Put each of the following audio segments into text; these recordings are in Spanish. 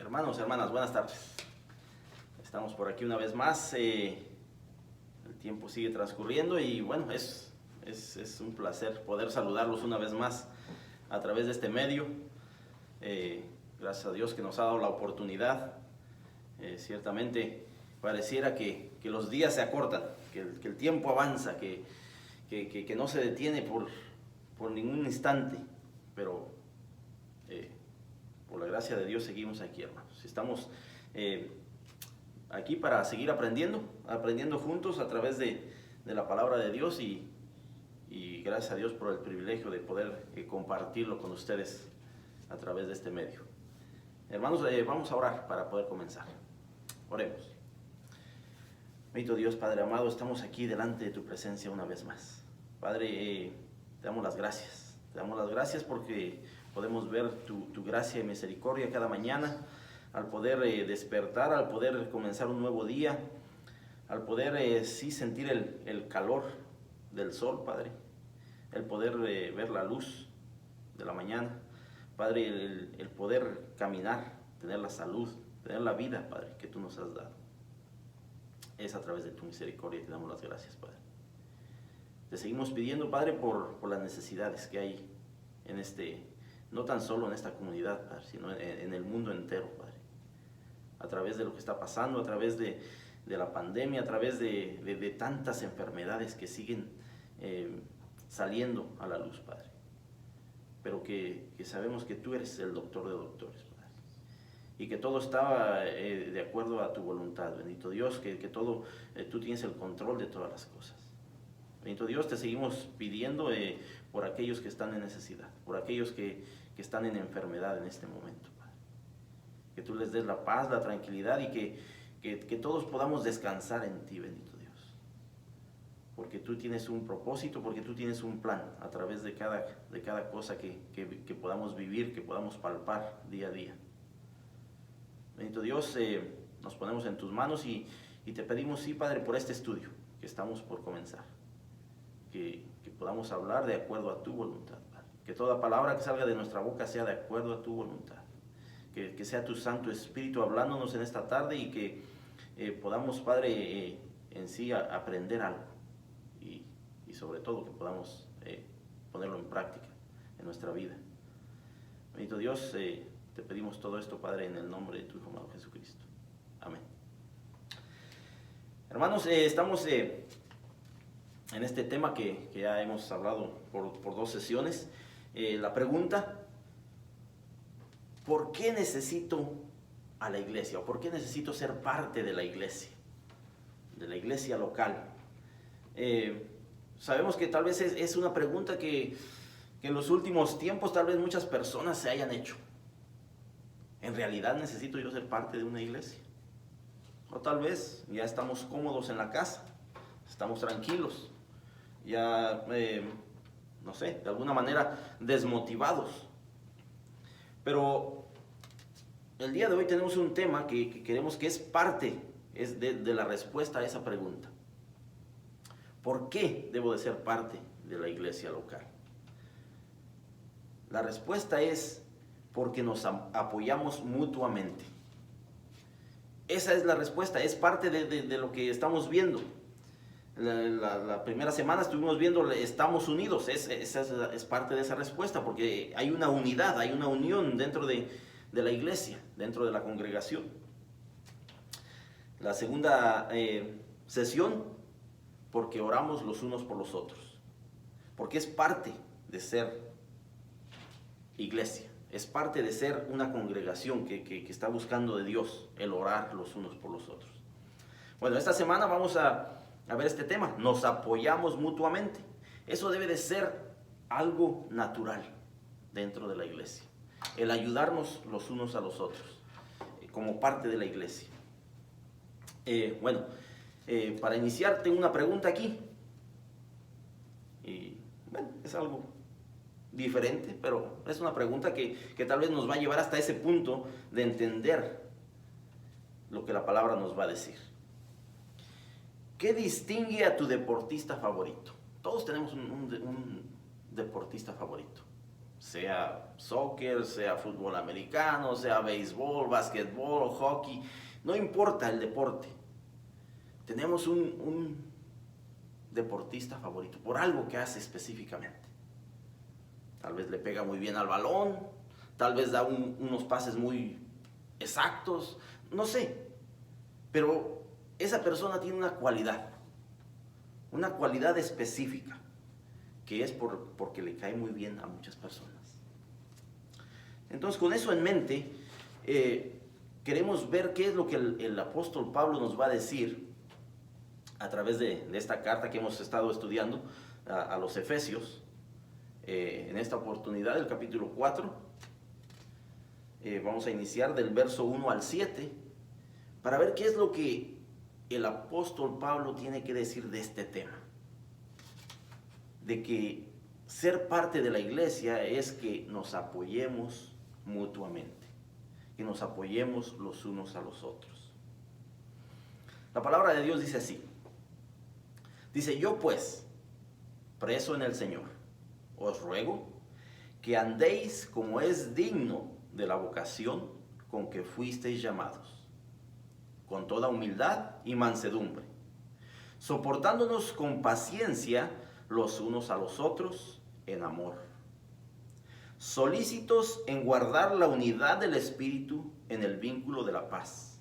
Hermanos, hermanas, buenas tardes. Estamos por aquí una vez más. El tiempo sigue transcurriendo y bueno, es un placer poder saludarlos una vez más a través de este medio. Gracias a Dios que nos ha dado la oportunidad. Ciertamente pareciera que los días se acortan, que el tiempo avanza, que no se detiene por ningún instante, pero por la gracia de Dios seguimos aquí, hermanos. Estamos aquí para seguir aprendiendo juntos a través de la palabra de Dios y gracias a Dios por el privilegio de poder compartirlo con ustedes a través de este medio. Hermanos, vamos a orar para poder comenzar. Oremos. Bendito Dios, Padre amado, estamos aquí delante de tu presencia una vez más. Padre, te damos las gracias. Te damos las gracias porque podemos ver tu gracia y misericordia cada mañana, al poder despertar, al poder comenzar un nuevo día, al poder sí sentir el calor del sol, Padre, el poder ver la luz de la mañana, Padre, el poder caminar, tener la salud, tener la vida, Padre, que tú nos has dado. Es a través de tu misericordia y te damos las gracias, Padre. Te seguimos pidiendo, Padre, por las necesidades que hay en no tan solo en esta comunidad, Padre, sino en el mundo entero, Padre. A través de lo que está pasando, a través de la pandemia, a través de tantas enfermedades que siguen saliendo a la luz, Padre. Pero que sabemos que tú eres el doctor de doctores, Padre. Y que todo estaba de acuerdo a tu voluntad, bendito Dios, que todo, tú tienes el control de todas las cosas. Bendito Dios, te seguimos pidiendo por aquellos que están en necesidad, por aquellos que están en enfermedad en este momento, Padre. Que tú les des la paz, la tranquilidad y que todos podamos descansar en ti, bendito Dios. Porque tú tienes un propósito, porque tú tienes un plan a través de cada cosa que podamos vivir, que podamos palpar día a día. Bendito Dios, nos ponemos en tus manos y te pedimos, sí, Padre, por este estudio que estamos por comenzar. Que podamos hablar de acuerdo a tu voluntad, Padre. Que toda palabra que salga de nuestra boca sea de acuerdo a tu voluntad. Que sea tu Santo Espíritu hablándonos en esta tarde y que podamos, Padre, en sí aprender algo. Y sobre todo que podamos ponerlo en práctica en nuestra vida. Bendito Dios, te pedimos todo esto, Padre, en el nombre de tu Hijo amado Jesucristo. Amén. Hermanos, estamos en este tema que ya hemos hablado por 2 sesiones. La pregunta: ¿por qué necesito a la iglesia? ¿O por qué necesito ser parte de la iglesia local? Sabemos que tal vez es una pregunta que en los últimos tiempos tal vez muchas personas se hayan hecho. ¿En realidad necesito yo ser parte de una iglesia? O tal vez ya estamos cómodos en la casa, estamos tranquilos, ya, no sé, de alguna manera desmotivados. Pero el día de hoy tenemos un tema que queremos que es parte de la respuesta a esa pregunta. ¿Por qué debo de ser parte de la iglesia local? La respuesta es porque nos apoyamos mutuamente. Esa es la respuesta, es parte de lo que estamos viendo. La primera semana estuvimos viendo estamos unidos, es parte de esa respuesta, porque hay una unidad, hay una unión dentro de la iglesia, dentro de la congregación. La segunda sesión, porque oramos los unos por los otros, porque es parte de ser iglesia. Es parte de ser una congregación que está buscando de Dios el orar los unos por los otros. Bueno, esta semana vamos a ver este tema. Nos apoyamos mutuamente. Eso debe de ser algo natural dentro de la iglesia. El ayudarnos los unos a los otros como parte de la iglesia. Para iniciar tengo una pregunta aquí. Y bueno, es algo diferente, pero es una pregunta que tal vez nos va a llevar hasta ese punto de entender lo que la palabra nos va a decir. ¿Qué distingue a tu deportista favorito? Todos tenemos un deportista favorito. sea soccer, sea fútbol americano, sea béisbol, básquetbol, hockey, no importa el deporte. Tenemos un deportista favorito por algo que hace específicamente. Tal vez le pega muy bien al balón, tal vez da unos pases muy exactos, no sé. Pero esa persona tiene una cualidad específica, que es porque le cae muy bien a muchas personas. Entonces, con eso en mente, queremos ver qué es lo que el apóstol Pablo nos va a decir a través de esta carta que hemos estado estudiando a los Efesios. En esta oportunidad, el capítulo 4, vamos a iniciar del verso 1 al 7, para ver qué es lo que el apóstol Pablo tiene que decir de este tema. De que ser parte de la iglesia es que nos apoyemos mutuamente, que nos apoyemos los unos a los otros. La palabra de Dios dice así. Dice: yo pues, preso en el Señor, os ruego que andéis como es digno de la vocación con que fuisteis llamados, con toda humildad y mansedumbre, soportándonos con paciencia los unos a los otros en amor, solícitos en guardar la unidad del Espíritu en el vínculo de la paz,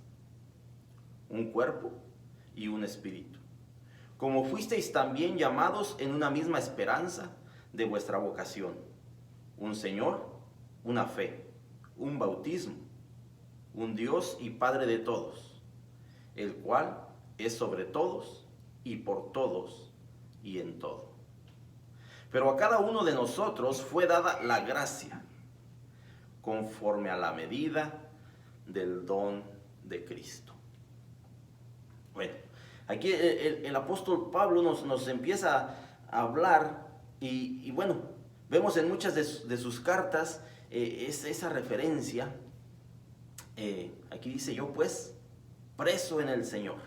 un cuerpo y un espíritu, como fuisteis también llamados en una misma esperanza de vuestra vocación, un Señor, una fe, un bautismo, un Dios y Padre de todos, el cual es sobre todos y por todos y en todo. Pero a cada uno de nosotros fue dada la gracia, conforme a la medida del don de Cristo. Bueno, aquí el apóstol Pablo nos empieza a hablar y bueno, vemos en muchas de sus cartas esa referencia. Aquí dice: yo pues, preso en el Señor.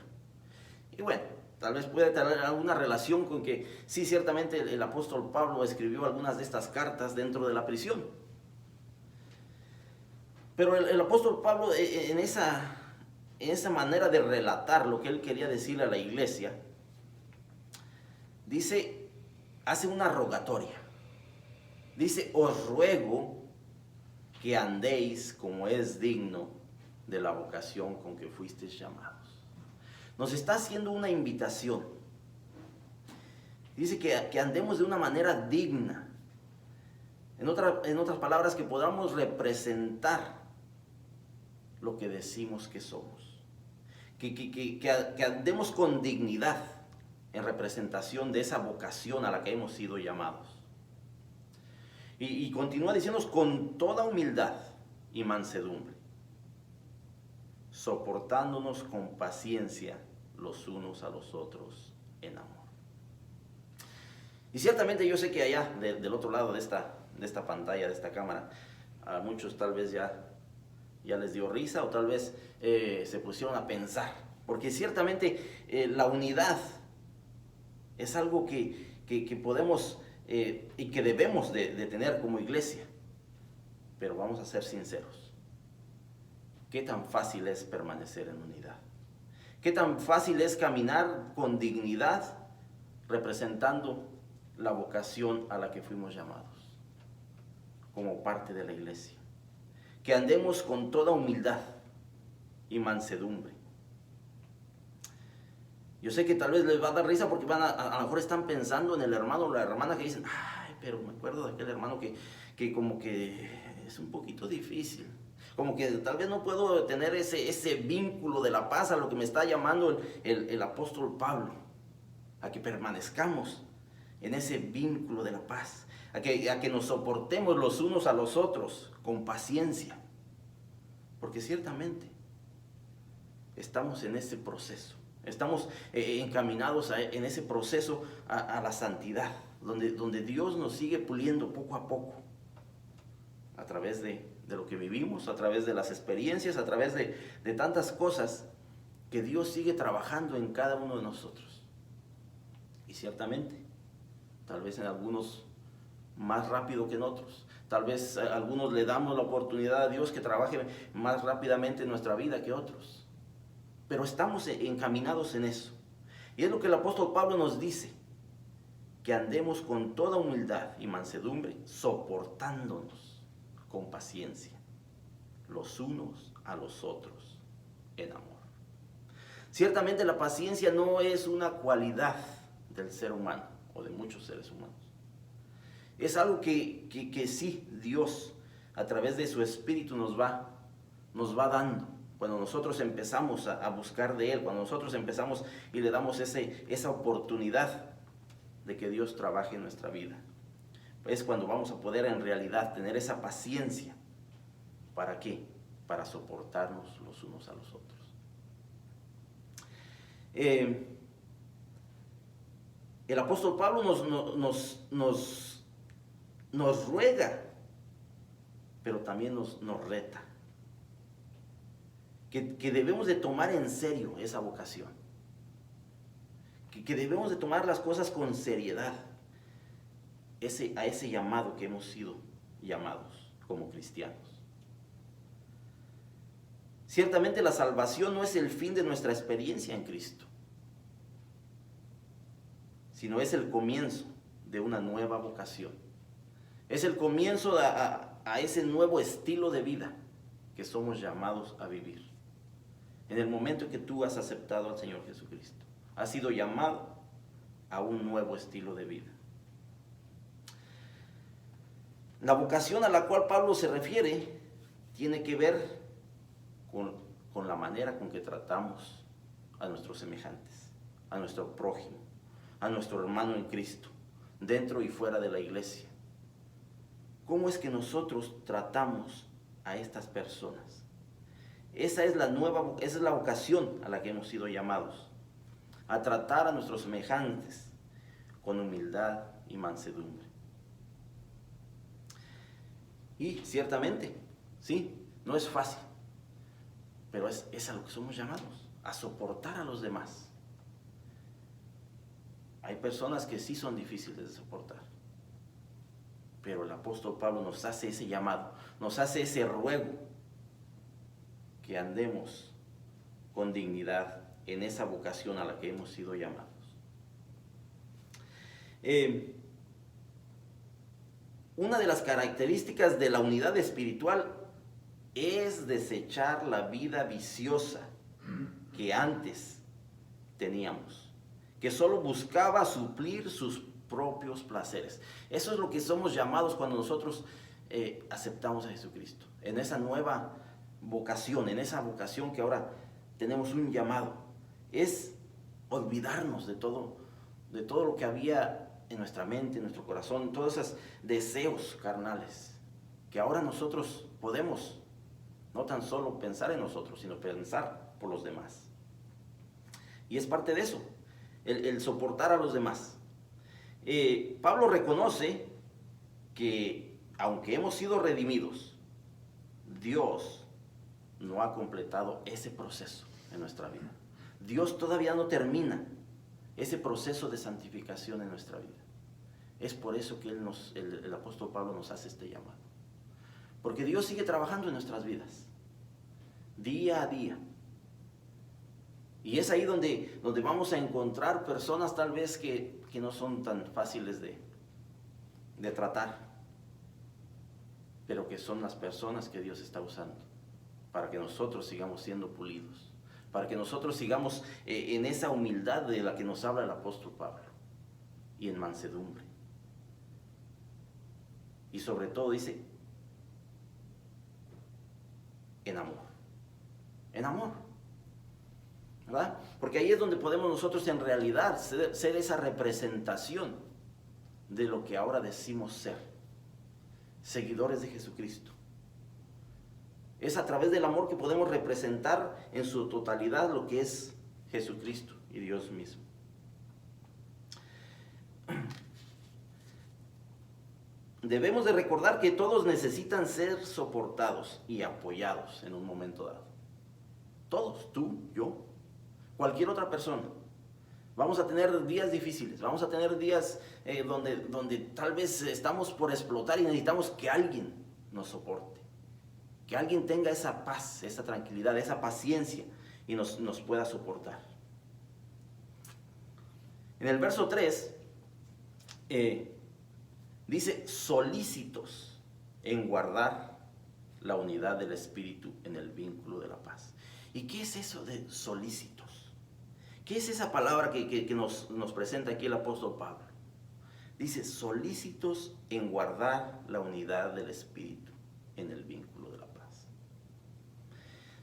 Y bueno, tal vez puede tener alguna relación con que sí, ciertamente el apóstol Pablo escribió algunas de estas cartas dentro de la prisión. Pero el apóstol Pablo en esa manera de relatar lo que él quería decirle a la iglesia, hace una rogatoria. Dice: os ruego que andéis como es digno de la vocación con que fuisteis llamados. Nos está haciendo una invitación. Dice que andemos de una manera digna. En otras palabras, que podamos representar lo que decimos que somos. Que andemos con dignidad en representación de esa vocación a la que hemos sido llamados. Y continúa diciéndonos: con toda humildad y mansedumbre, soportándonos con paciencia los unos a los otros en amor. Y ciertamente yo sé que allá del otro lado de esta pantalla, de esta cámara, a muchos tal vez ya les dio risa, o tal vez se pusieron a pensar, porque ciertamente la unidad es algo que podemos y que debemos de tener como iglesia. Pero vamos a ser sinceros: ¿qué tan fácil es permanecer en unidad? ¿Qué tan fácil es caminar con dignidad representando la vocación a la que fuimos llamados como parte de la iglesia? Que andemos con toda humildad y mansedumbre. Yo sé que tal vez les va a dar risa porque a lo mejor están pensando en el hermano o la hermana que dicen: ay, pero me acuerdo de aquel hermano que como que es un poquito difícil. Como que tal vez no puedo tener ese vínculo de la paz a lo que me está llamando el apóstol Pablo. A que permanezcamos en ese vínculo de la paz. A que nos soportemos los unos a los otros con paciencia. Porque ciertamente estamos en ese proceso. Estamos encaminados en ese proceso a la santidad. Donde Dios nos sigue puliendo poco a poco. A través de lo que vivimos, a través de las experiencias, a través de tantas cosas que Dios sigue trabajando en cada uno de nosotros. Y ciertamente, tal vez en algunos más rápido que en otros, Tal vez a algunos le damos la oportunidad a Dios que trabaje más rápidamente en nuestra vida que otros. Pero estamos encaminados en eso. Y es lo que el apóstol Pablo nos dice, que andemos con toda humildad y mansedumbre, soportándonos con paciencia, los unos a los otros, en amor. Ciertamente la paciencia no es una cualidad del ser humano, o de muchos seres humanos. Es algo que sí, Dios, a través de su Espíritu nos va dando. Cuando nosotros empezamos a buscar de Él, cuando nosotros empezamos y le damos esa oportunidad de que Dios trabaje en nuestra vida, es cuando vamos a poder en realidad tener esa paciencia. ¿Para qué? Para soportarnos los unos a los otros. El apóstol Pablo nos ruega, pero también nos reta, que debemos de tomar en serio esa vocación, que debemos de tomar las cosas con seriedad, a ese llamado que hemos sido llamados como cristianos. Ciertamente la salvación no es el fin de nuestra experiencia en Cristo, sino es el comienzo de una nueva vocación. Es el comienzo a ese nuevo estilo de vida que somos llamados a vivir. En el momento en que tú has aceptado al Señor Jesucristo, has sido llamado a un nuevo estilo de vida. La vocación a la cual Pablo se refiere tiene que ver con la manera con que tratamos a nuestros semejantes, a nuestro prójimo, a nuestro hermano en Cristo, dentro y fuera de la iglesia. ¿Cómo es que nosotros tratamos a estas personas? Esa es la vocación a la que hemos sido llamados, a tratar a nuestros semejantes con humildad y mansedumbre. Y ciertamente, sí, no es fácil, pero es a lo que somos llamados, a soportar a los demás. Hay personas que sí son difíciles de soportar, pero el apóstol Pablo nos hace ese llamado, nos hace ese ruego, que andemos con dignidad en esa vocación a la que hemos sido llamados. Una de las características de la unidad espiritual es desechar la vida viciosa que antes teníamos, que solo buscaba suplir sus propios placeres. Eso es lo que somos llamados cuando nosotros aceptamos a Jesucristo, en esa nueva vocación, en esa vocación que ahora tenemos un llamado, es olvidarnos de todo lo que había en nuestra mente, en nuestro corazón, todos esos deseos carnales, que ahora nosotros podemos no tan solo pensar en nosotros, sino pensar por los demás. Y es parte de eso, el soportar a los demás. Pablo reconoce que aunque hemos sido redimidos, Dios no ha completado ese proceso en nuestra vida. Dios todavía no termina ese proceso de santificación en nuestra vida. Es por eso que el apóstol Pablo nos hace este llamado. Porque Dios sigue trabajando en nuestras vidas, día a día. Y es ahí donde vamos a encontrar personas tal vez que no son tan fáciles de tratar, pero que son las personas que Dios está usando para que nosotros sigamos siendo pulidos, para que nosotros sigamos en esa humildad de la que nos habla el apóstol Pablo, y en mansedumbre. Y sobre todo dice, en amor. En amor. ¿Verdad? Porque ahí es donde podemos nosotros en realidad ser esa representación de lo que ahora decimos ser, seguidores de Jesucristo. Es a través del amor que podemos representar en su totalidad lo que es Jesucristo y Dios mismo. Debemos de recordar que todos necesitan ser soportados y apoyados en un momento dado. Todos, tú, yo, cualquier otra persona. Vamos a tener días difíciles, vamos a tener días donde tal vez estamos por explotar y necesitamos que alguien nos soporte, que alguien tenga esa paz, esa tranquilidad, esa paciencia y nos pueda soportar. En el verso 3 dice solícitos en guardar la unidad del Espíritu en el vínculo de la paz. ¿Y qué es eso de solícitos? ¿Qué es esa palabra que nos presenta aquí el apóstol Pablo? Dice solícitos en guardar la unidad del Espíritu en el vínculo de la paz.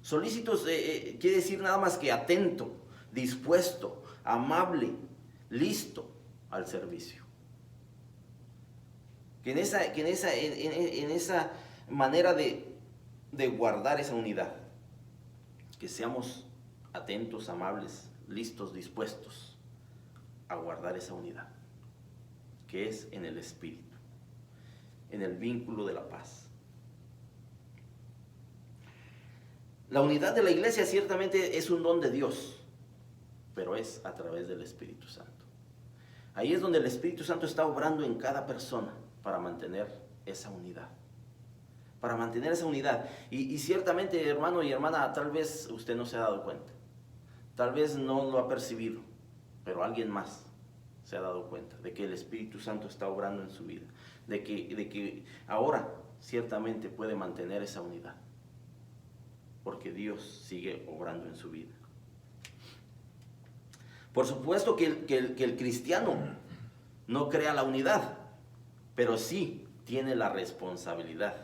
Solícitos quiere decir nada más que atento, dispuesto, amable, listo al servicio. Que en esa manera de guardar esa unidad, que seamos atentos, amables, listos, dispuestos a guardar esa unidad, que es en el Espíritu, en el vínculo de la paz. La unidad de la iglesia ciertamente es un don de Dios, pero es a través del Espíritu Santo. Ahí es donde el Espíritu Santo está obrando en cada persona para mantener esa unidad. Para mantener esa unidad. Y ciertamente, hermano y hermana, tal vez usted no se ha dado cuenta. Tal vez no lo ha percibido, pero alguien más se ha dado cuenta de que el Espíritu Santo está obrando en su vida. De que ahora ciertamente puede mantener esa unidad. Porque Dios sigue obrando en su vida. Por supuesto que el cristiano no crea la unidad, pero sí tiene la responsabilidad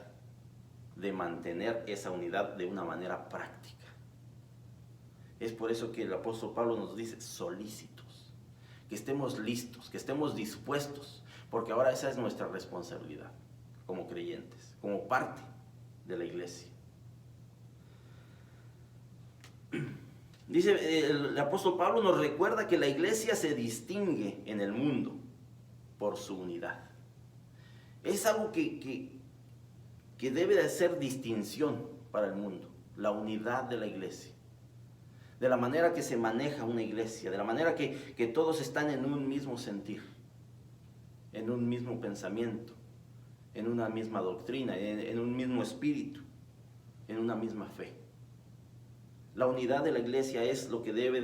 de mantener esa unidad de una manera práctica. Es por eso que el apóstol Pablo nos dice solícitos, que estemos listos, que estemos dispuestos, porque ahora esa es nuestra responsabilidad como creyentes, como parte de la iglesia. Dice el apóstol Pablo, nos recuerda que la iglesia se distingue en el mundo por su unidad. Es algo que debe de ser distinción para el mundo, la unidad de la iglesia. De la manera que se maneja una iglesia, de la manera que todos están en un mismo sentir, en un mismo pensamiento, en una misma doctrina, en un mismo espíritu, en una misma fe. La unidad de la iglesia es lo que debe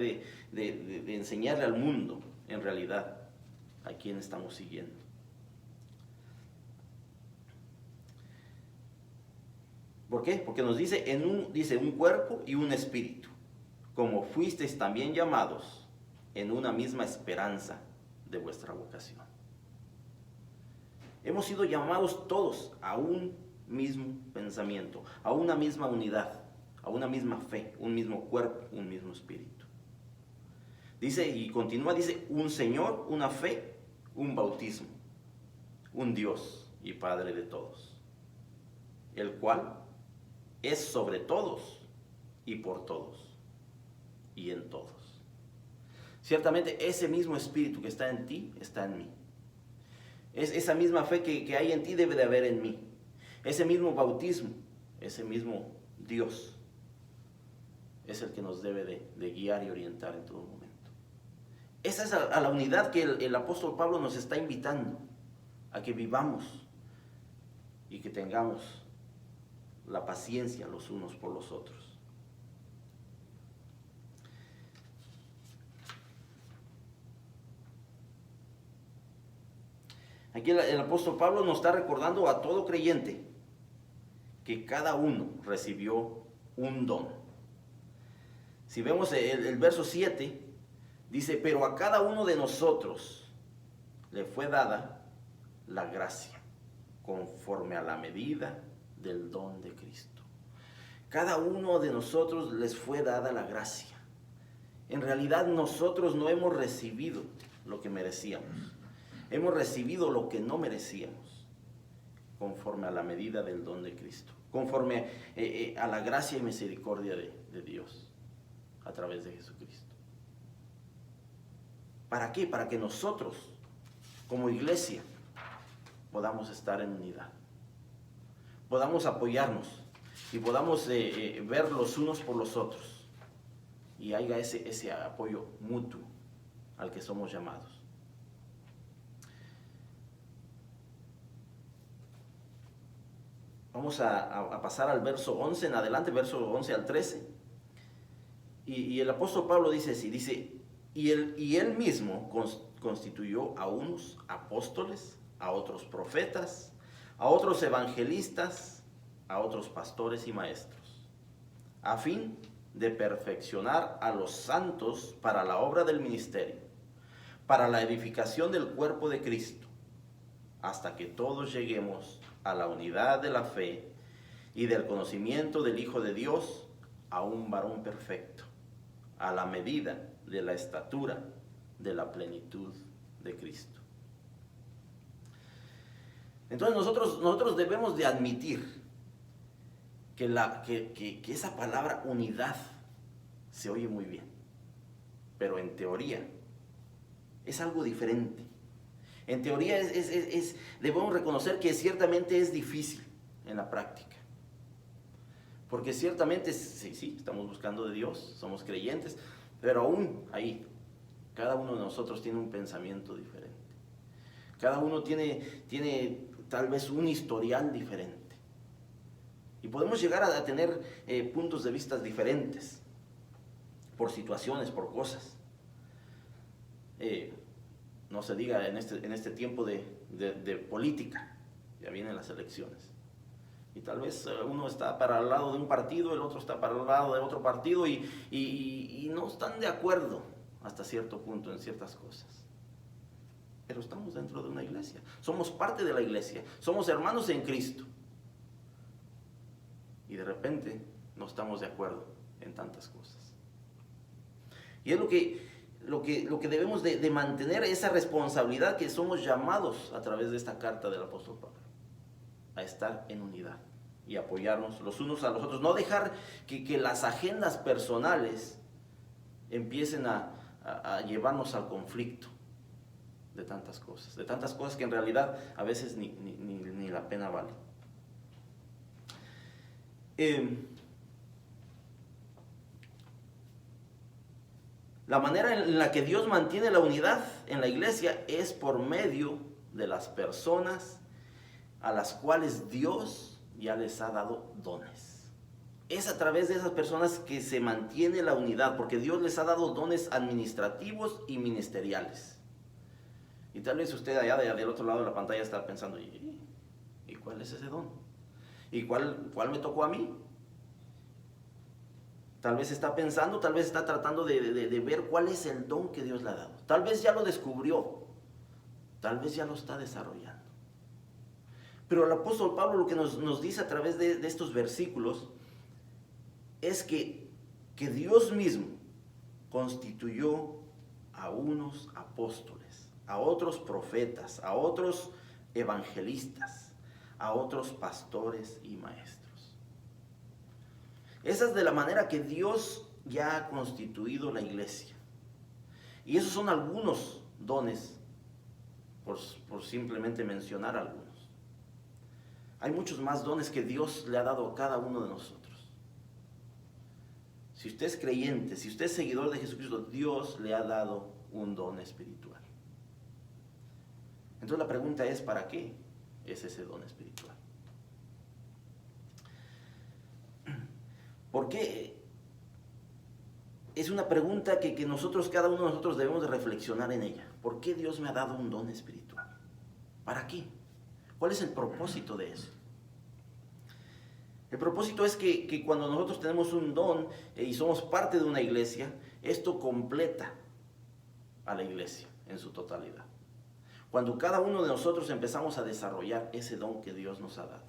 de enseñarle al mundo, en realidad, a quien estamos siguiendo. ¿Por qué? Porque nos dice, dice un cuerpo y un espíritu, como fuisteis también llamados en una misma esperanza de vuestra vocación. Hemos sido llamados todos a un mismo pensamiento, a una misma unidad, a una misma fe, un mismo cuerpo, un mismo espíritu. Dice, y continúa, dice, un Señor, una fe, un bautismo, un Dios y Padre de todos, el cual es sobre todos y por todos y en todos. Ciertamente ese mismo espíritu que está en ti, está en mí. Esa misma fe que hay en ti debe de haber en mí. Ese mismo bautismo, ese mismo Dios es el que nos debe de guiar y orientar en todo momento. Esa es a la unidad que el apóstol Pablo nos está invitando, a que vivamos y que tengamos la paciencia los unos por los otros. Aquí el apóstol Pablo nos está recordando a todo creyente que cada uno recibió un don. Si vemos el verso 7, dice, pero a cada uno de nosotros le fue dada la gracia, conforme a la medida del don de Cristo. Cada uno de nosotros les fue dada la gracia. En realidad nosotros no hemos recibido lo que merecíamos. Hemos recibido lo que no merecíamos, conforme a la medida del don de Cristo, conforme a la gracia y misericordia de Dios, a través de Jesucristo. ¿Para qué? Para que nosotros, como iglesia, podamos estar en unidad, podamos apoyarnos y podamos ver los unos por los otros y haya ese apoyo mutuo, al que somos llamados. Vamos a pasar al verso 11 en adelante, verso 11 al 13. Y el apóstol Pablo dice así, dice, y él mismo constituyó a unos apóstoles, a otros profetas, a otros evangelistas, a otros pastores y maestros, a fin de perfeccionar a los santos para la obra del ministerio, para la edificación del cuerpo de Cristo, hasta que todos lleguemos a la unidad de la fe y del conocimiento del Hijo de Dios, a un varón perfecto, a la medida de la estatura de la plenitud de Cristo. Entonces nosotros debemos de admitir que esa palabra unidad se oye muy bien, pero en teoría es algo diferente. En teoría debemos reconocer que ciertamente es difícil en la práctica. Porque ciertamente, sí, estamos buscando de Dios, somos creyentes, pero aún ahí, cada uno de nosotros tiene un pensamiento diferente. Cada uno tiene tal vez un historial diferente. Y podemos llegar a tener puntos de vista diferentes, por situaciones, por cosas. No se diga en este tiempo de política, ya vienen las elecciones. Y tal vez uno está para el lado de un partido, el otro está para el lado de otro partido y no están de acuerdo hasta cierto punto en ciertas cosas. Pero estamos dentro de una iglesia, somos parte de la iglesia, somos hermanos en Cristo. Y de repente no estamos de acuerdo en tantas cosas. Y es lo que debemos de mantener, esa responsabilidad que somos llamados a través de esta carta del apóstol Pablo, a estar en unidad y apoyarnos los unos a los otros. No dejar que las agendas personales empiecen a llevarnos al conflicto de tantas cosas que en realidad a veces ni la pena vale. La manera en la que Dios mantiene la unidad en la iglesia es por medio de las personas a las cuales Dios ya les ha dado dones. Es a través de esas personas que se mantiene la unidad, porque Dios les ha dado dones administrativos y ministeriales. Y tal vez usted allá del otro lado de la pantalla está pensando, ¿y cuál es ese don? ¿Y cuál me tocó a mí? Tal vez está pensando, tal vez está tratando de ver cuál es el don que Dios le ha dado. Tal vez ya lo descubrió, tal vez ya lo está desarrollando. Pero el apóstol Pablo lo que nos dice a través de estos versículos es que Dios mismo constituyó a unos apóstoles, a otros profetas, a otros evangelistas, a otros pastores y maestros. Esa es de la manera que Dios ya ha constituido la iglesia. Y esos son algunos dones, por simplemente mencionar algunos. Hay muchos más dones que Dios le ha dado a cada uno de nosotros. Si usted es creyente, si usted es seguidor de Jesucristo, Dios le ha dado un don espiritual. Entonces la pregunta es, ¿para qué es ese don espiritual? ¿Por qué? Es una pregunta que cada uno de nosotros debemos de reflexionar en ella. ¿Por qué Dios me ha dado un don espiritual? ¿Para qué? ¿Cuál es el propósito de eso? El propósito es que cuando nosotros tenemos un don y somos parte de una iglesia, esto completa a la iglesia en su totalidad. Cuando cada uno de nosotros empezamos a desarrollar ese don que Dios nos ha dado,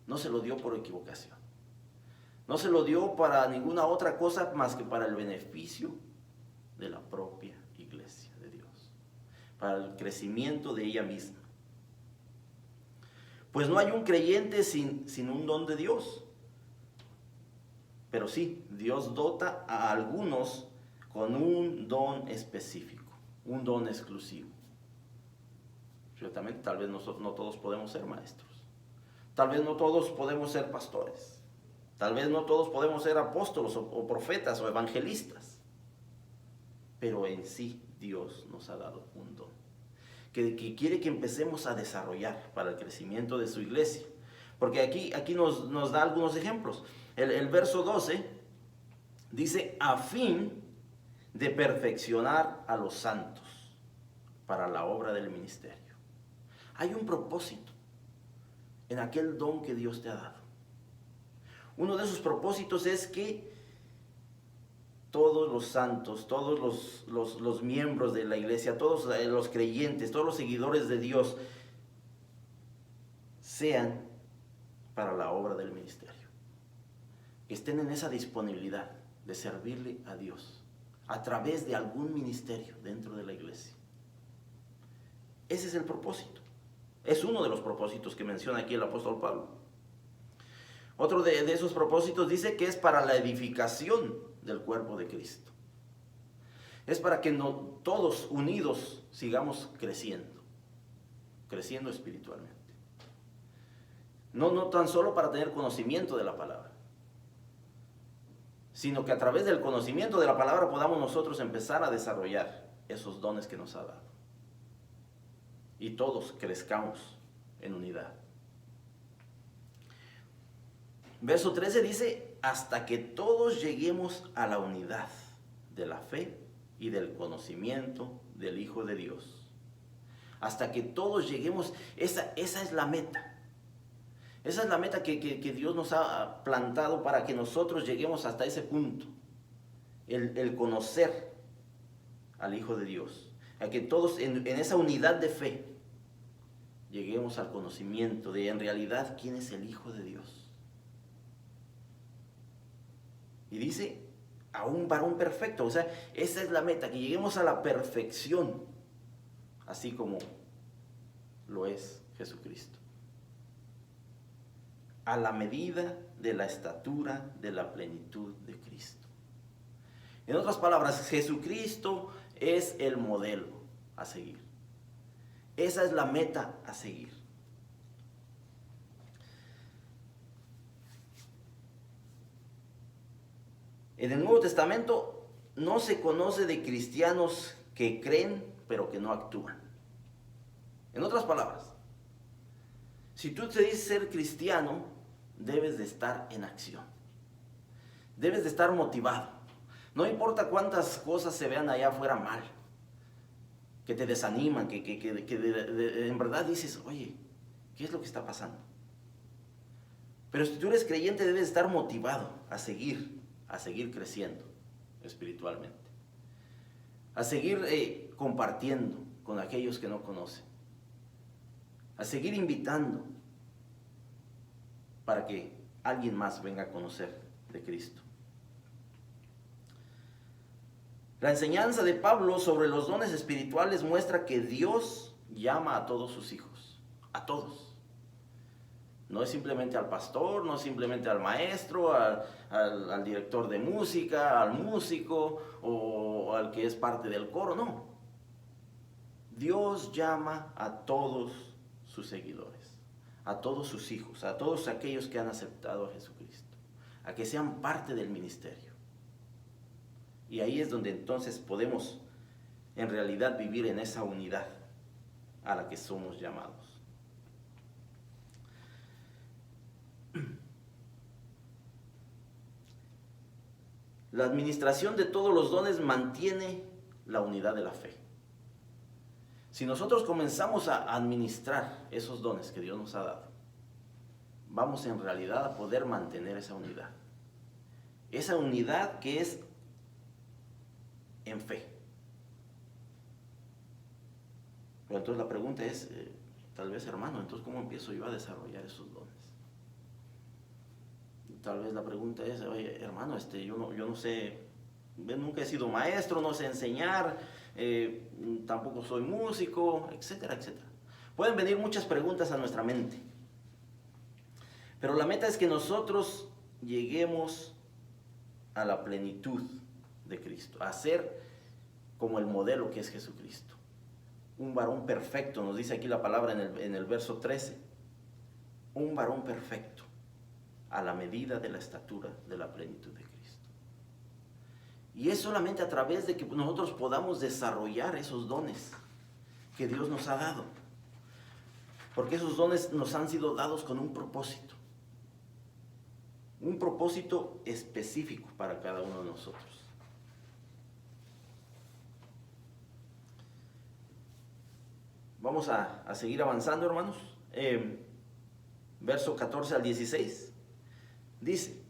no se lo dio por equivocación. No se lo dio para ninguna otra cosa más que para el beneficio de la propia iglesia de Dios, para el crecimiento de ella misma. Pues no hay un creyente sin un don de Dios. Pero sí, Dios dota a algunos con un don específico, un don exclusivo. Ciertamente, tal vez no todos podemos ser maestros. Tal vez no todos podemos ser pastores. Tal vez no todos podemos ser apóstoles o profetas o evangelistas. Pero en sí, Dios nos ha dado un don, que quiere que empecemos a desarrollar para el crecimiento de su iglesia. Porque aquí nos da algunos ejemplos. El verso 12 dice, a fin de perfeccionar a los santos para la obra del ministerio. Hay un propósito en aquel don que Dios te ha dado. Uno de esos propósitos es que todos los santos, todos los miembros de la iglesia, todos los creyentes, todos los seguidores de Dios sean para la obra del ministerio. Que estén en esa disponibilidad de servirle a Dios a través de algún ministerio dentro de la iglesia. Ese es el propósito. Es uno de los propósitos que menciona aquí el apóstol Pablo. Otro de esos propósitos dice que es para la edificación del cuerpo de Cristo. Es para que todos unidos sigamos creciendo espiritualmente. No tan solo para tener conocimiento de la palabra, sino que a través del conocimiento de la palabra podamos nosotros empezar a desarrollar esos dones que nos ha dado. Y todos crezcamos en unidad. Verso 13 dice, hasta que todos lleguemos a la unidad de la fe y del conocimiento del Hijo de Dios. Hasta que todos lleguemos, esa es la meta. Esa es la meta que Dios nos ha plantado para que nosotros lleguemos hasta ese punto. El conocer al Hijo de Dios. A que todos en esa unidad de fe lleguemos al conocimiento de en realidad quién es el Hijo de Dios. Y dice, a un varón perfecto. O sea, esa es la meta, que lleguemos a la perfección, así como lo es Jesucristo. A la medida de la estatura de la plenitud de Cristo. En otras palabras, Jesucristo es el modelo a seguir. Esa es la meta a seguir. En el Nuevo Testamento no se conoce de cristianos que creen pero que no actúan. En otras palabras, si tú te dices ser cristiano, debes de estar en acción. Debes de estar motivado. No importa cuántas cosas se vean allá afuera mal, que te desaniman, que en verdad dices, oye, ¿qué es lo que está pasando? Pero si tú eres creyente, debes estar motivado a seguir creciendo espiritualmente, a seguir compartiendo con aquellos que no conocen, a seguir invitando para que alguien más venga a conocer de Cristo. La enseñanza de Pablo sobre los dones espirituales muestra que Dios llama a todos sus hijos, a todos. No es simplemente al pastor, no es simplemente al maestro, al director de música, al músico o al que es parte del coro, no. Dios llama a todos sus seguidores, a todos sus hijos, a todos aquellos que han aceptado a Jesucristo, a que sean parte del ministerio. Y ahí es donde entonces podemos en realidad vivir en esa unidad a la que somos llamados. La administración de todos los dones mantiene la unidad de la fe. Si nosotros comenzamos a administrar esos dones que Dios nos ha dado, vamos en realidad a poder mantener esa unidad. Esa unidad que es en fe. Pero entonces la pregunta es, tal vez hermano, entonces ¿cómo empiezo yo a desarrollar esos dones? Tal vez la pregunta es, oye hermano, yo no sé, nunca he sido maestro, no sé enseñar, tampoco soy músico, etcétera, etcétera. Pueden venir muchas preguntas a nuestra mente. Pero la meta es que nosotros lleguemos a la plenitud de Cristo, a ser como el modelo que es Jesucristo. Un varón perfecto, nos dice aquí la palabra en el verso 13. Un varón perfecto, a la medida de la estatura de la plenitud de Cristo. Y es solamente a través de que nosotros podamos desarrollar esos dones que Dios nos ha dado. Porque esos dones nos han sido dados con un propósito. Un propósito específico para cada uno de nosotros. Vamos a seguir avanzando, hermanos. Verso 14 al 16. Dice: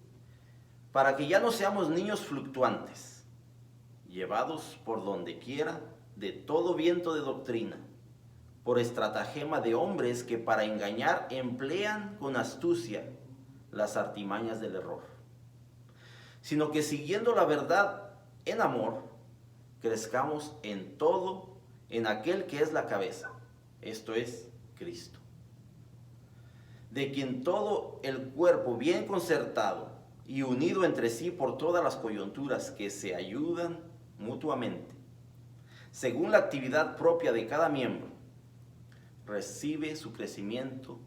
para que ya no seamos niños fluctuantes, llevados por donde quiera de todo viento de doctrina, por estratagema de hombres que para engañar emplean con astucia las artimañas del error, sino que siguiendo la verdad en amor, crezcamos en todo en aquel que es la cabeza, esto es Cristo, de quien todo el cuerpo bien concertado y unido entre sí por todas las coyunturas que se ayudan mutuamente, según la actividad propia de cada miembro, recibe su crecimiento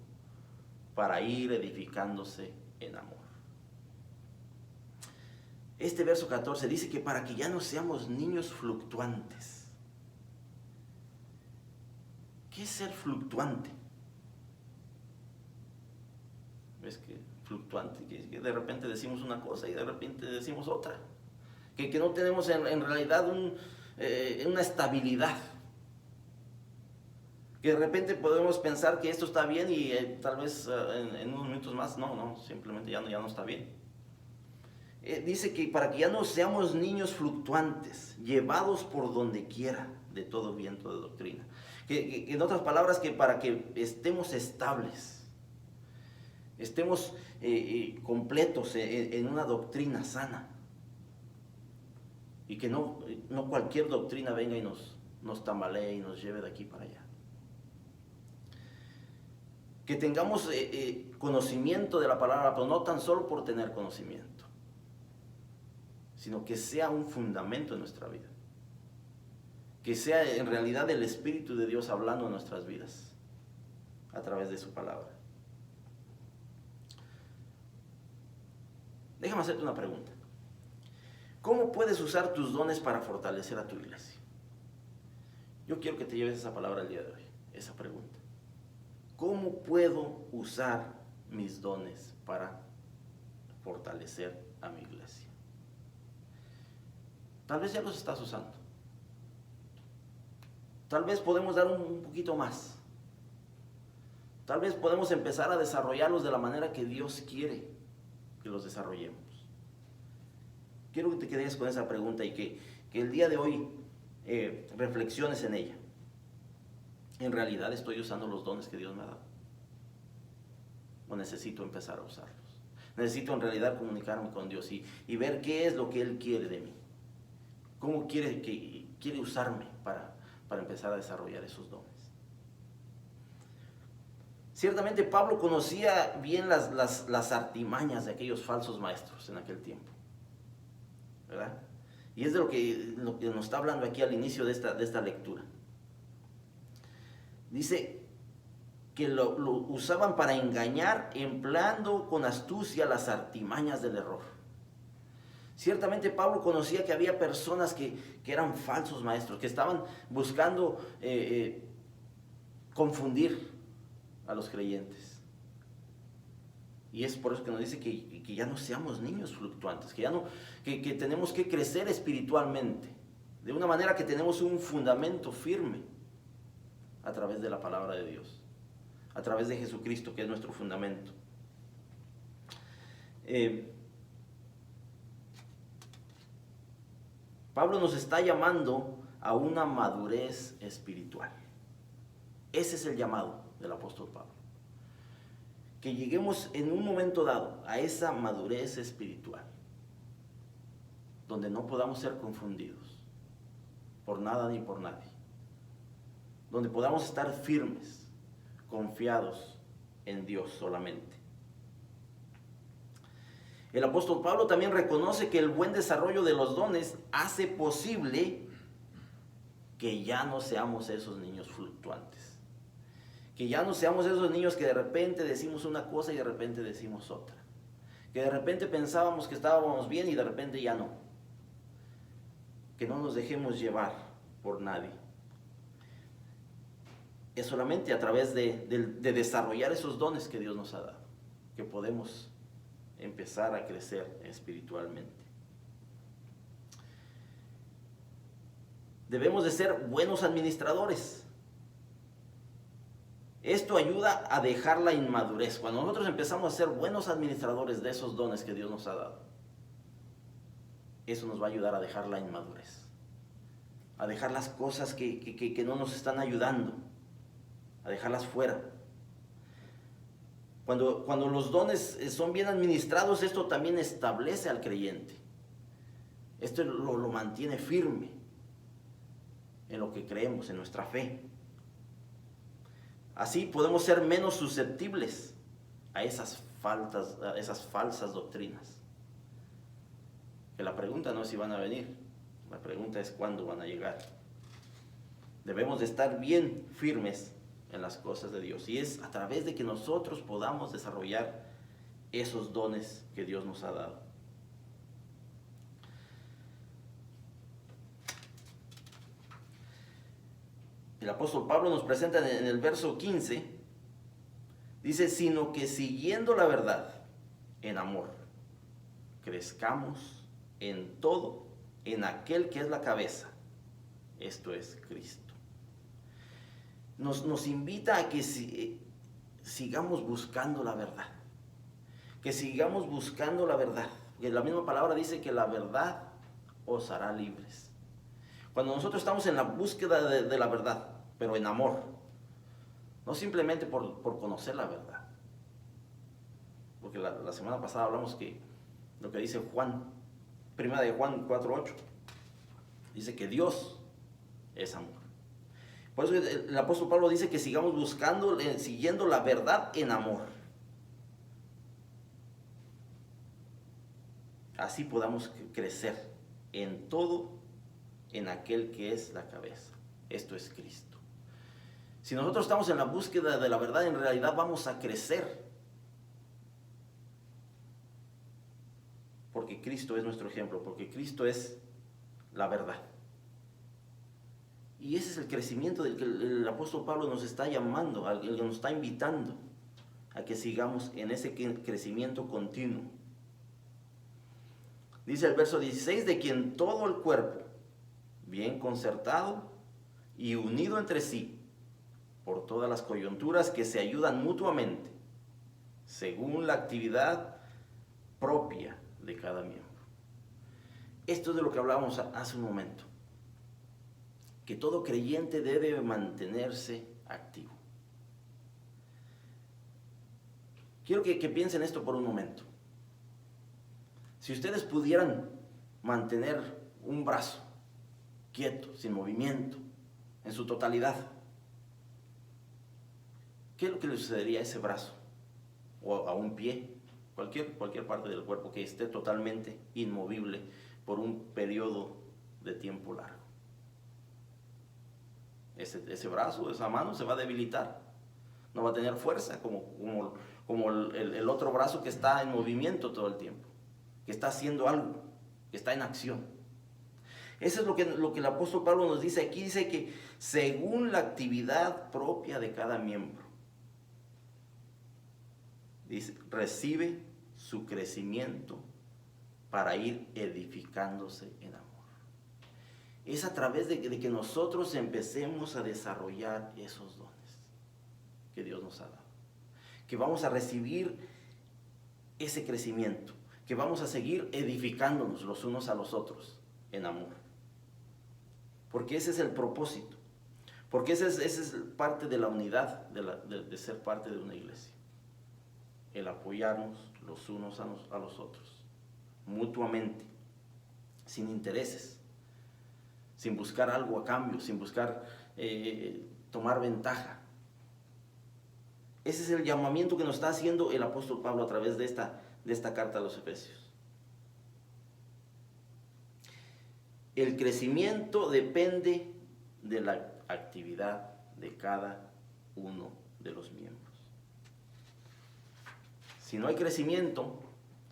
para ir edificándose en amor. Este verso 14 dice que para que ya no seamos niños fluctuantes. ¿Qué es ser fluctuante? ¿Ves que fluctuante? Que de repente decimos una cosa y de repente decimos otra. Que no tenemos en realidad una estabilidad. Que de repente podemos pensar que esto está bien y tal vez en unos minutos más, no, simplemente ya no está bien. Dice que para que ya no seamos niños fluctuantes, llevados por donde quiera de todo viento de doctrina. Que en otras palabras, que para que estemos estables, estemos completos en una doctrina sana. Y que no cualquier doctrina venga y nos tambalee y nos lleve de aquí para allá. Que tengamos conocimiento de la palabra, pero no tan solo por tener conocimiento, sino que sea un fundamento en nuestra vida. Que sea en realidad el Espíritu de Dios hablando en nuestras vidas a través de su palabra. Déjame hacerte una pregunta. ¿Cómo puedes usar tus dones para fortalecer a tu iglesia? Yo quiero que te lleves esa palabra el día de hoy, esa pregunta. ¿Cómo puedo usar mis dones para fortalecer a mi iglesia? Tal vez ya los estás usando. Tal vez podemos dar un poquito más. Tal vez podemos empezar a desarrollarlos de la manera que Dios quiere que los desarrollemos. Quiero que te quedes con esa pregunta y que el día de hoy reflexiones en ella. ¿En realidad estoy usando los dones que Dios me ha dado? ¿O necesito empezar a usarlos? Necesito en realidad comunicarme con Dios y ver qué es lo que Él quiere de mí. ¿Cómo quiere usarme para empezar a desarrollar esos dones? Ciertamente Pablo conocía bien las artimañas de aquellos falsos maestros en aquel tiempo, ¿verdad? Y es de lo que nos está hablando aquí al inicio de esta lectura. Dice que lo usaban para engañar, empleando con astucia las artimañas del error. Ciertamente Pablo conocía que había personas que eran falsos maestros, que estaban buscando confundir a los creyentes. Y es por eso que nos dice que ya no seamos niños fluctuantes, que tenemos que crecer espiritualmente, de una manera que tenemos un fundamento firme a través de la palabra de Dios, a través de Jesucristo, que es nuestro fundamento. Pablo nos está llamando a una madurez espiritual. Ese es el llamado del apóstol Pablo. Que lleguemos en un momento dado a esa madurez espiritual, donde no podamos ser confundidos por nada ni por nadie. Donde podamos estar firmes, confiados en Dios solamente. El apóstol Pablo también reconoce que el buen desarrollo de los dones hace posible que ya no seamos esos niños fluctuantes. Que ya no seamos esos niños que de repente decimos una cosa y de repente decimos otra. Que de repente pensábamos que estábamos bien y de repente ya no. que no nos dejemos llevar por nadie. Es solamente a través de desarrollar esos dones que Dios nos ha dado que podemos empezar a crecer espiritualmente. Debemos de ser buenos administradores. Esto ayuda a dejar la inmadurez. Cuando nosotros empezamos a ser buenos administradores de esos dones que Dios nos ha dado, eso nos va a ayudar a dejar la inmadurez, a dejar las cosas que no nos están ayudando, a dejarlas fuera. Cuando los dones son bien administrados, esto también establece al creyente. Esto lo mantiene firme en lo que creemos, en nuestra fe. Así podemos ser menos susceptibles a esas falsas doctrinas. Que la pregunta no es si van a venir, la pregunta es cuándo van a llegar. Debemos de estar bien firmes en las cosas de Dios, y es a través de que nosotros podamos desarrollar esos dones que Dios nos ha dado. El apóstol Pablo nos presenta en el verso 15, dice, sino que siguiendo la verdad en amor, crezcamos en todo en aquel que es la cabeza, esto es Cristo. Nos invita a que sigamos buscando la verdad, que sigamos buscando la verdad, porque la misma palabra dice que la verdad os hará libres. Cuando nosotros estamos en la búsqueda de la verdad, pero en amor, no simplemente por conocer la verdad, porque la semana pasada hablamos que lo que dice Juan, primera de Juan 4:8, dice que Dios es amor. Por eso el apóstol Pablo dice que sigamos buscando, siguiendo la verdad en amor. Así podamos crecer en todo en aquel que es la cabeza. Esto es Cristo. Si nosotros estamos en la búsqueda de la verdad, en realidad vamos a crecer. Porque Cristo es nuestro ejemplo, porque Cristo es la verdad. Y ese es el crecimiento del que el apóstol Pablo nos está llamando, al que nos está invitando a que sigamos en ese crecimiento continuo. Dice el verso 16, de quien todo el cuerpo, bien concertado y unido entre sí, por todas las coyunturas que se ayudan mutuamente, según la actividad propia de cada miembro. Esto es de lo que hablábamos hace un momento. Que todo creyente debe mantenerse activo. Quiero que piensen esto por un momento. Si ustedes pudieran mantener un brazo quieto, sin movimiento, en su totalidad, ¿qué es lo que le sucedería a ese brazo? O a un pie, cualquier parte del cuerpo que esté totalmente inmovible por un periodo de tiempo largo. Ese brazo, esa mano se va a debilitar, no va a tener fuerza como el otro brazo que está en movimiento todo el tiempo, que está haciendo algo, que está en acción. Eso es lo que el apóstol Pablo nos dice aquí, dice que según la actividad propia de cada miembro, dice, recibe su crecimiento para ir edificándose en amor. Es a través de que nosotros empecemos a desarrollar esos dones que Dios nos ha dado, que vamos a recibir ese crecimiento, que vamos a seguir edificándonos los unos a los otros en amor, porque ese es el propósito, porque esa es parte de la unidad de ser parte de una iglesia, el apoyarnos los unos a los otros mutuamente, sin intereses, sin buscar algo a cambio, sin buscar tomar ventaja. Ese es el llamamiento que nos está haciendo el apóstol Pablo a través de esta carta a los Efesios. El crecimiento depende de la actividad de cada uno de los miembros. Si no hay crecimiento,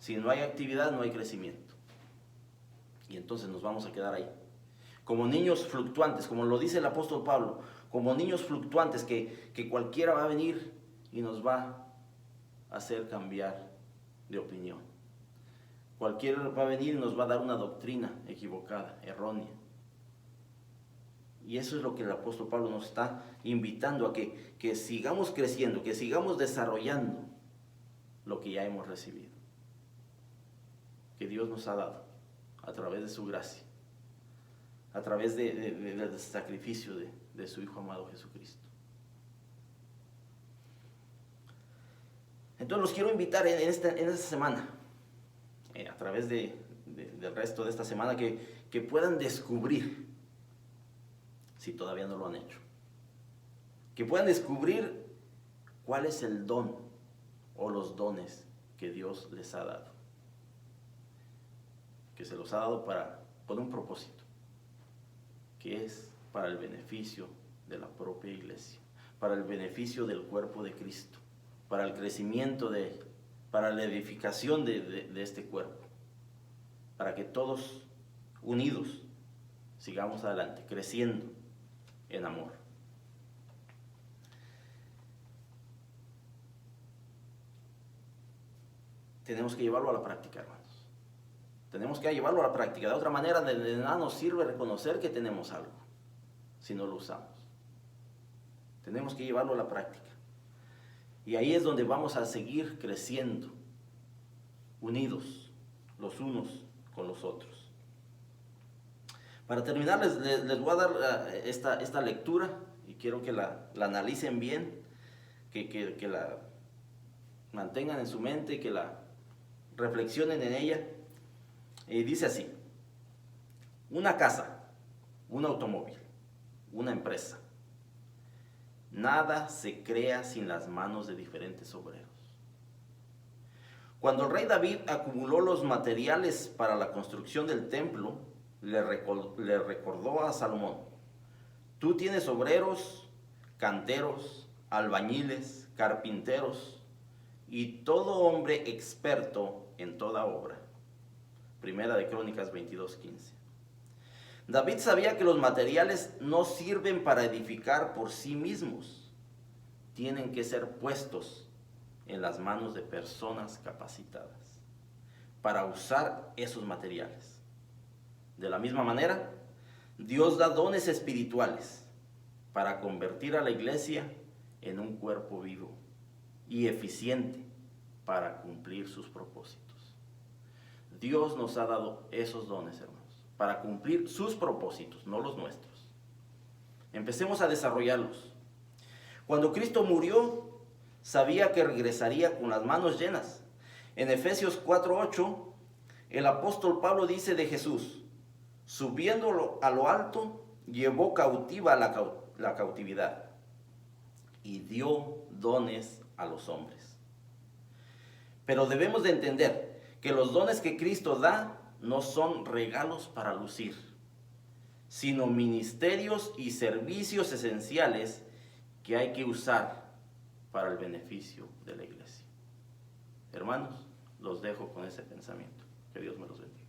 si no hay actividad, no hay crecimiento. Y entonces nos vamos a quedar ahí. como niños fluctuantes, como lo dice el apóstol Pablo, como niños fluctuantes que cualquiera va a venir y nos va a hacer cambiar de opinión. Cualquiera va a venir y nos va a dar una doctrina equivocada, errónea. Y eso es lo que el apóstol Pablo nos está invitando a que sigamos creciendo, que sigamos desarrollando lo que ya hemos recibido, que Dios nos ha dado a través de su gracia, a través del sacrificio de su Hijo amado Jesucristo. Entonces los quiero invitar en esta semana, a través del resto de esta semana, que puedan descubrir, si todavía no lo han hecho, que puedan descubrir cuál es el don o los dones que Dios les ha dado, que se los ha dado con un propósito, que es para el beneficio de la propia iglesia, para el beneficio del cuerpo de Cristo, para el crecimiento para la edificación de este cuerpo, para que todos unidos sigamos adelante, creciendo en amor. Tenemos que llevarlo a la práctica, hermanos. Tenemos que llevarlo a la práctica. De otra manera, de nada nos sirve reconocer que tenemos algo si no lo usamos. Tenemos que llevarlo a la práctica. Y ahí es donde vamos a seguir creciendo, unidos los unos con los otros. Para terminar, les voy a dar esta lectura y quiero que la analicen bien, que la mantengan en su mente, que la reflexionen en ella. Y dice así: una casa, un automóvil, una empresa, nada se crea sin las manos de diferentes obreros. Cuando el rey David acumuló los materiales para la construcción del templo, le recordó a Salomón: tú tienes obreros, canteros, albañiles, carpinteros y todo hombre experto en toda obra. Primera de Crónicas 22:15. David sabía que los materiales no sirven para edificar por sí mismos. Tienen que ser puestos en las manos de personas capacitadas para usar esos materiales. De la misma manera, Dios da dones espirituales para convertir a la iglesia en un cuerpo vivo y eficiente para cumplir sus propósitos. Dios nos ha dado esos dones, hermanos, para cumplir sus propósitos, no los nuestros. Empecemos a desarrollarlos. Cuando Cristo murió, sabía que regresaría con las manos llenas. En Efesios 4:8, el apóstol Pablo dice de Jesús: subiendo a lo alto, llevó cautiva la cautividad y dio dones a los hombres. Pero debemos de entender que los dones que Cristo da no son regalos para lucir, sino ministerios y servicios esenciales que hay que usar para el beneficio de la iglesia. Hermanos, los dejo con ese pensamiento. Que Dios me los bendiga.